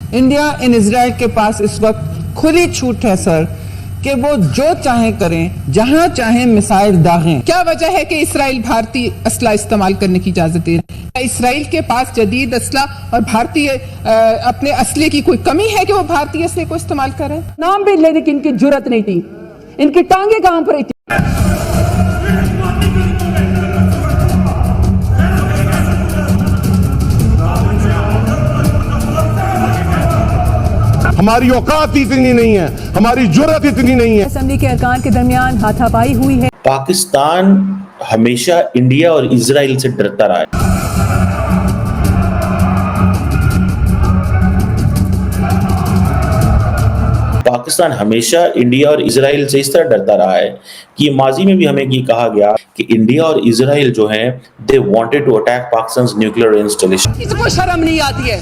India in Israel के पास इस वक्त खुली छूट है सर कि वो जो चाहे करें, जहां चाहे मिसाइल दागें। क्या वजह है कि इसराइल भारतीय असला इस्तेमाल करने की इजाजत दे रहा है? इसराइल के पास जदीद असला और भारतीय अपने असले की कोई कमी है कि वो भारतीय असले को इस्तेमाल करें? नाम भी लेने की इनकी जुर्रत नहीं थी, इनकी टांगे कहां पर थी? हमारी औकात इतनी नहीं है, हमारी जुर्रत इतनी नहीं है। असेंबली के अरकान के दरमियान हाथापाई हुई है। पाकिस्तान हमेशा इंडिया और इजराइल से डरता रहा है। पाकिस्तान हमेशा इंडिया और इजराइल से इस तरह डरता रहा है कि माजी में भी हमें ये कहा गया कि इंडिया और इजराइल जो हैं they wanted to attack Pakistan's nuclear installation. किसी को शर्म नहीं आती है,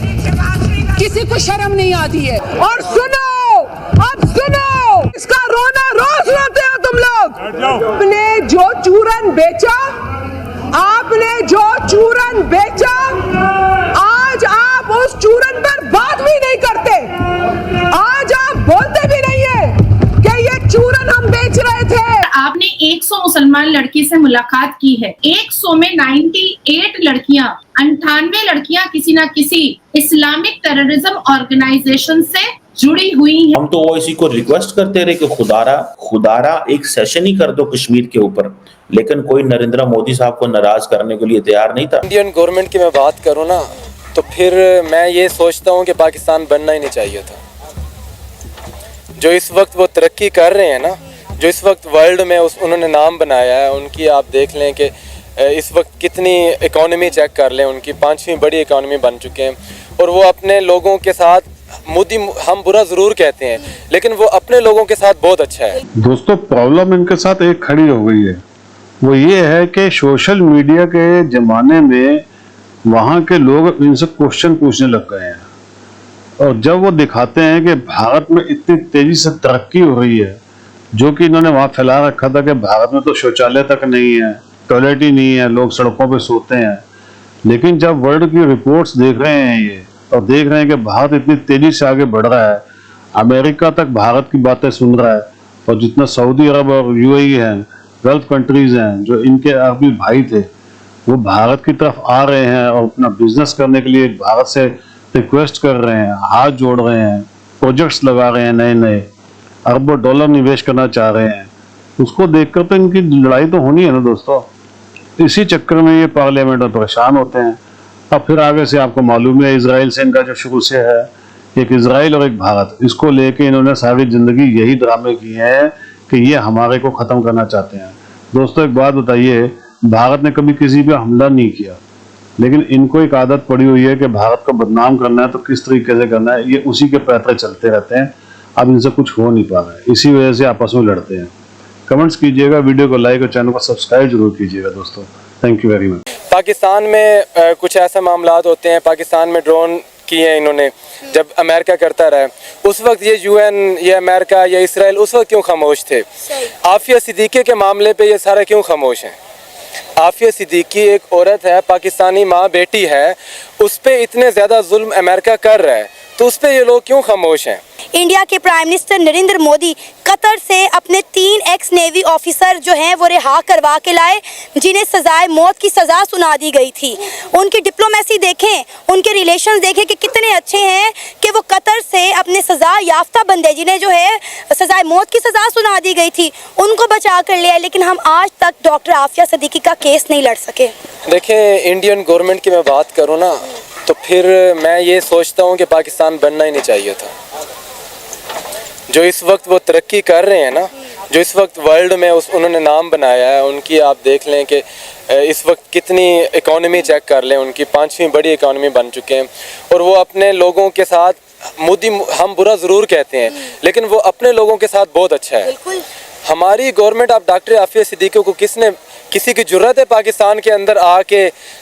किसी को शर्म नहीं आती है। और सुनो, अब सुनो, इसका रोना रोज रोते हो तुम लोग। आपने जो चूरन बेचा, आपने जो चूरन बेचा, आज आप उस चूरन पर बात भी नहीं करते। आज आप बोलते भी नहीं है कि ये चूरन हम बेच रहे थे। आपने 100 मुसलमान लड़की से मुलाकात की है, 100 में 98 लड़कियां, 98 लड़कियां किसी ना किसी इस्लामिक टेररिज्म ऑर्गेनाइजेशन से जुड़ी हुई हैं। हम तो वो इसी को रिक्वेस्ट करते रहे कि खुदारा एक सेशन ही कर दो कश्मीर के ऊपर, लेकिन कोई नरेंद्र मोदी साहब को नाराज करने के लिए तैयार नहीं था। इंडियन गवर्नमेंट की मैं बात करूँ ना, तो फिर मैं ये सोचता हूँ कि पाकिस्तान बनना ही नहीं चाहिए था। जो इस वक्त वो तरक्की कर रहे हैं ना, जो इस वक्त वर्ल्ड में उन्होंने नाम बनाया है, उनकी आप देख लें कि इस वक्त कितनी इकॉनमी चेक कर लें, उनकी 5वीं बड़ी इकॉनमी बन चुके हैं। और वो अपने लोगों के साथ, मोदी हम बुरा ज़रूर कहते हैं, लेकिन वो अपने लोगों के साथ बहुत अच्छा है। दोस्तों, प्रॉब्लम इनके साथ एक खड़ी हो गई है, वो ये है कि सोशल मीडिया के ज़माने में वहाँ के लोग इनसे क्वेश्चन पूछने लग गए हैं। और जब वो दिखाते हैं कि भारत में इतनी तेज़ी से तरक्की हो रही है, जो कि इन्होंने वहाँ फैला रखा था कि भारत में तो शौचालय तक नहीं है, टॉयलेट ही नहीं है, लोग सड़कों पे सोते हैं। लेकिन जब वर्ल्ड की रिपोर्ट्स देख रहे हैं ये, और देख रहे हैं कि भारत इतनी तेज़ी से आगे बढ़ रहा है, अमेरिका तक भारत की बातें सुन रहा है, और जितना सऊदी अरब और यूएई हैं, गल्फ कंट्रीज़ हैं, जो इनके अरबी भाई थे, वो भारत की तरफ आ रहे हैं और अपना बिजनेस करने के लिए भारत से रिक्वेस्ट कर रहे हैं, हाथ जोड़ रहे हैं, प्रोजेक्ट्स लगा रहे हैं, नए नए अरबों डॉलर निवेश करना चाह रहे हैं। उसको देखकर तो इनकी लड़ाई तो होनी है ना दोस्तों। इसी चक्कर में ये पार्लियामेंट में परेशान होते हैं। अब फिर आगे से आपको मालूम है, इजराइल से इनका जो शुरू से है, एक इजराइल और एक भारत, इसको लेके इन्होंने सारी जिंदगी यही ड्रामे किए हैं कि ये हमारे को ख़त्म करना चाहते हैं। दोस्तों, एक बात बताइए, भारत ने कभी किसी पे हमला नहीं किया, लेकिन इनको एक आदत पड़ी हुई है कि भारत को बदनाम करना है तो किस तरीके से करना है, ये उसी के पैतरे चलते रहते हैं। अब इनसे कुछ हो नहीं पा रहा है, इसी वजह से आपस में लड़ते हैं। कमेंट्स कीजिएगा, वीडियो को लाइक और चैनल को सब्सक्राइब जरूर कीजिएगा दोस्तों। Thank you very much. Pakistan में कुछ ऐसे मामलात होते हैं, पाकिस्तान में ड्रोन किए हैं इन्होंने, जब अमेरिका करता रहा, उस वक्त ये यूएन या अमेरिका या इसराइल उस वक्त क्यों खामोश थे? आफिया सिद्दीकी के मामले पे ये सारा क्यों खामोश हैं? आफिया सिद्दीकी एक औरत है, पाकिस्तानी माँ बेटी है, उस पर इतने ज़्यादा जुल्म अमेरिका कर रहा है, तो उस पर ये लोग क्यों खामोश हैं? इंडिया के prime minister Narendra Modi Qatar से अपने 3 एक्स नेवी ऑफिसर जो हैं वो रिहा करवा के लाए, जिन्हें सजाए मौत की सज़ा सुना दी गई थी। उनकी डिप्लोमेसी देखें, उनके रिलेशंस देखें कि कितने अच्छे हैं कि वो कतर से अपने सज़ा याफ्ता बंदे, जिन्हें जो है सजाए मौत की सज़ा सुना दी गई थी, उनको बचा कर लिया। लेकिन हम आज तक डॉक्टर आफिया सिद्दीकी का केस नहीं लड़ सके। देखें, इंडियन गवर्नमेंट की मैं बात करूँ ना, तो फिर मैं ये सोचता हूँ कि पाकिस्तान बनना ही नहीं चाहिए था। जो इस वक्त वो तरक्की कर रहे हैं ना, जो इस वक्त वर्ल्ड में उन्होंने नाम बनाया है, उनकी आप देख लें कि इस वक्त कितनी इकॉनमी चेक कर लें, उनकी 5वीं बड़ी इकॉनमी बन चुके हैं। और वो अपने लोगों के साथ, मोदी हम बुरा ज़रूर कहते हैं, लेकिन वो अपने लोगों के साथ बहुत अच्छा है। हमारी गवर्नमेंट, आप डॉक्टर आफिया सिद्दीकी को किसी की जुर्रत है पाकिस्तान के अंदर आके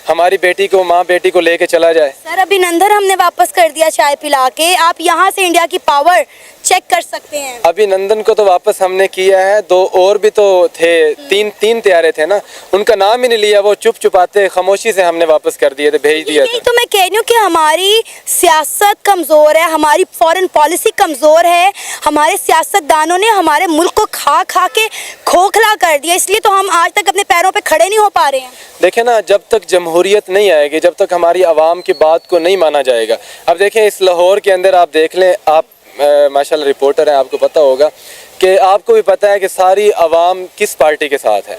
हमारी बेटी को, माँ बेटी को लेके चला जाए? सर, अभिनंदन हमने वापस कर दिया चाय पिला के। आप यहाँ से इंडिया की पावर चेक कर सकते हैं। अभिनंदन को तो वापस हमने किया है, 2 और भी तो थे, तीन तैयारे थे ना, उनका नाम ही नहीं लिया, वो चुप चुपाते खामोशी से हमने वापस कर दिए थे, भेज दिया यही था। तो मैं कह रही हूँ कि हमारी सियासत कमज़ोर है, हमारी फॉरेन पॉलिसी कमज़ोर है, हमारे सियासतदानों ने हमारे मुल्क को खा खा के खोखला कर दिया, इसलिए तो हम आज तक अपने पैरों पे खड़े नहीं हो पा रहे हैं। देखें ना, जब तक जमहूरियत नहीं आएगी, जब तक हमारी आवाम की बात को नहीं माना जाएगा। अब देखें इस लाहौर के अंदर आप देख लें, आप माशाल्लाह रिपोर्टर हैं, आपको पता होगा कि आपको भी पता है कि सारी आवाम किस पार्टी के साथ है।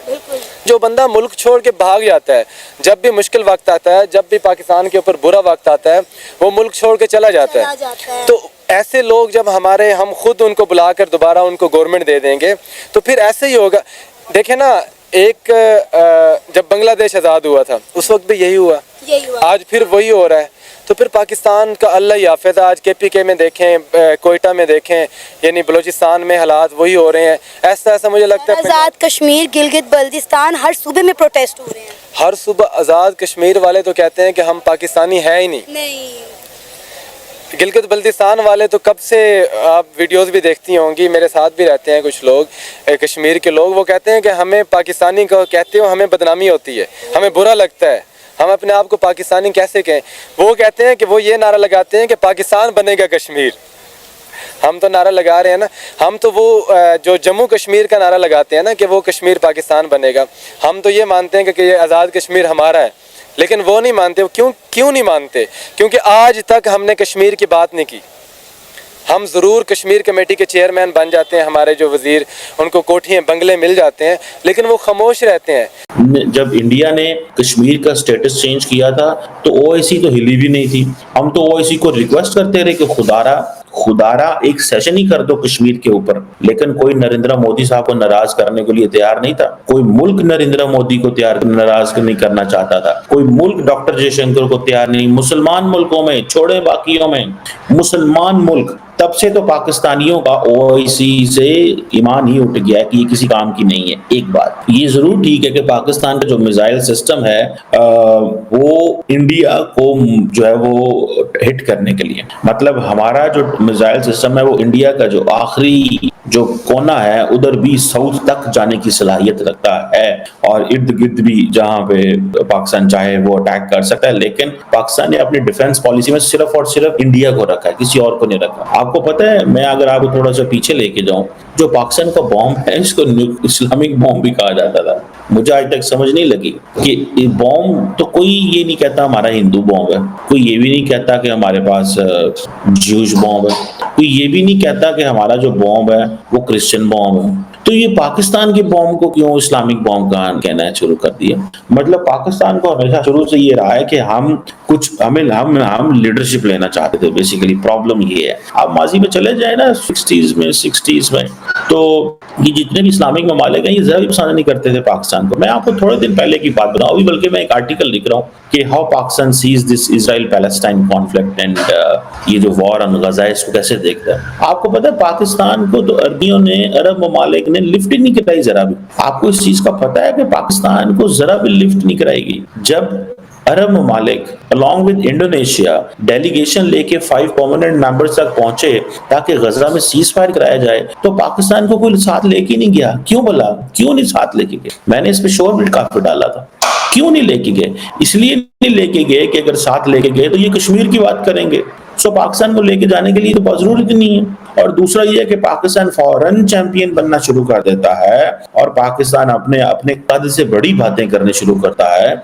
जो बंदा मुल्क छोड़ के भाग जाता है, जब भी मुश्किल वक्त आता है, जब भी पाकिस्तान के ऊपर बुरा वक्त आता है, वो मुल्क छोड़ के चला जाता है। तो ऐसे लोग जब हम खुद उनको बुलाकर दोबारा उनको गवर्नमेंट दे देंगे तो फिर ऐसे ही होगा। देखें ना, जब बांग्लादेश आज़ाद हुआ था उस वक्त भी यही हुआ, आज फिर वही हो रहा है। तो फिर पाकिस्तान का अल्लाह ही हाफ़िज़, आज KPK में देखें, कोयटा में देखें, यानी बलूचिस्तान में हालात वही हो रहे हैं। ऐसा मुझे लगता है आज़ाद कश्मीर, गिलगित बल्तिस्तान, हर सूबे में प्रोटेस्ट हो रहे हैं। हर सुबह आज़ाद कश्मीर वाले तो कहते हैं कि हम पाकिस्तानी हैं ही नहीं। गिलगित बल्तिस्तान वाले तो कब से, आप वीडियोस भी देखती होंगी, मेरे साथ भी रहते हैं कुछ लोग कश्मीर के लोग, वो कहते हैं कि हमें पाकिस्तानी को कहते हो हमें बदनामी होती है, हमें बुरा लगता है, हम अपने आप को पाकिस्तानी कैसे कहें। वो कहते हैं कि वो ये नारा लगाते हैं कि पाकिस्तान बनेगा कश्मीर। हम तो नारा लगा रहे हैं ना, हम तो वो जो जम्मू कश्मीर का नारा लगाते हैं ना कि वो कश्मीर पाकिस्तान बनेगा, हम तो ये मानते हैं कि ये आज़ाद कश्मीर हमारा है, लेकिन वो नहीं मानते। वो क्यों नहीं मानते? क्योंकि आज तक हमने कश्मीर की बात नहीं की। हम ज़रूर कश्मीर कमेटी के चेयरमैन बन जाते हैं, हमारे जो वज़ीर, उनको कोठियाँ बंगले मिल जाते हैं, लेकिन वो खामोश रहते हैं। जब इंडिया ने कश्मीर का स्टेटस चेंज किया था तो OIC तो हिली भी नहीं थी। हम तो OIC को रिक्वेस्ट करते रहे कि खुदारा एक सेशन ही कर दो कश्मीर के ऊपर, लेकिन कोई नरेंद्र मोदी साहब को नाराज करने के लिए तैयार नहीं था। कोई मुल्क नरेंद्र मोदी को नाराज नहीं करना चाहता था, कोई मुल्क डॉक्टर जयशंकर को तैयार नहीं। मुसलमान मुल्कों में, छोड़े बाकियों में, मुसलमान मुल्क, तब से तो पाकिस्तानियों का OIC से ईमान ही उठ गया है कि ये किसी काम की नहीं है। एक बात ये जरूर ठीक है कि पाकिस्तान का जो मिसाइल सिस्टम है वो इंडिया को जो है वो हिट करने के लिए, मतलब हमारा जो मिसाइल सिस्टम है वो इंडिया का जो आखिरी जो कोना है उधर भी साउथ तक जाने की सलाहियत रखता है, और इर्द गिर्द भी जहां पे पाकिस्तान चाहे वो अटैक कर सकता है। लेकिन पाकिस्तान ने अपनी डिफेंस पॉलिसी में सिर्फ और सिर्फ इंडिया को रखा है, किसी और को नहीं रखा। आपको पता है, मैं अगर आपको थोड़ा सा पीछे लेके जाऊं, जो पाकिस्तान का बॉम्ब है इसको इस्लामिक बॉम्ब भी कहा जाता था। मुझे आज तक समझ नहीं लगी कि बॉम्ब तो कोई ये नहीं कहता हमारा हिंदू बॉम्ब है, कोई ये भी नहीं कहता कि हमारे पास ज्यूश बॉम्ब है, कोई ये भी नहीं कहता कि हमारा जो बॉम्ब है वो क्रिश्चियन बॉम्ब है। तो ये पाकिस्तान के बॉम्ब को क्यों इस्लामिक बॉम्ब कहना शुरू कर दिया? मतलब पाकिस्तान को हमेशा शुरू से ये रहा है कि हम लीडरशिप लेना चाहते थे। बेसिकली प्रॉब्लम ये है, आप माजी में चले जाए ना 60s में, तो ये जितने भी इस्लामिक ममालिक हैं ये जरा भी पसंद नहीं करते थे पाकिस्तान को। मैं आपको थोड़े दिन पहले की बात बताऊं, अभी बल्कि मैं एक आर्टिकल लिख रहा हूँ कि how Pakistan sees this Israel Palestine conflict and ये जो वॉर ऑन गजा है इसको कैसे देखता है। आपको पता है पाकिस्तान को तो अरबियों ने, अरब ममालिक ने लिफ्ट ही नहीं कराई जरा भी। आपको इस चीज का पता है कि पाकिस्तान को जरा भी लिफ्ट नहीं कराएगी। जब अरब ममालिक अलॉन्ग विद इंडोनेशिया डेलीगेशन लेके 5 परमानेंट मेंबर्स तक पहुंचे ताकि गजा में सीज फायर कराया जाए, तो पाकिस्तान को कोई साथ लेके नहीं गया। क्यों बोला, क्यों नहीं साथ लेके गए? मैंने इस पे शोर भी काफी डाला था। क्यों नहीं लेके गए? इसलिए नहीं लेके गए कि अगर साथ लेके गए तो ये कश्मीर की बात करेंगे। सो पाकिस्तान को लेके जाने के लिए तो बहुत जरूरत नहीं है। और दूसरा ये है कि पाकिस्तान फौरन चैंपियन बनना शुरू कर देता है और पाकिस्तान अपने कद से बड़ी बातें करने शुरू करता है।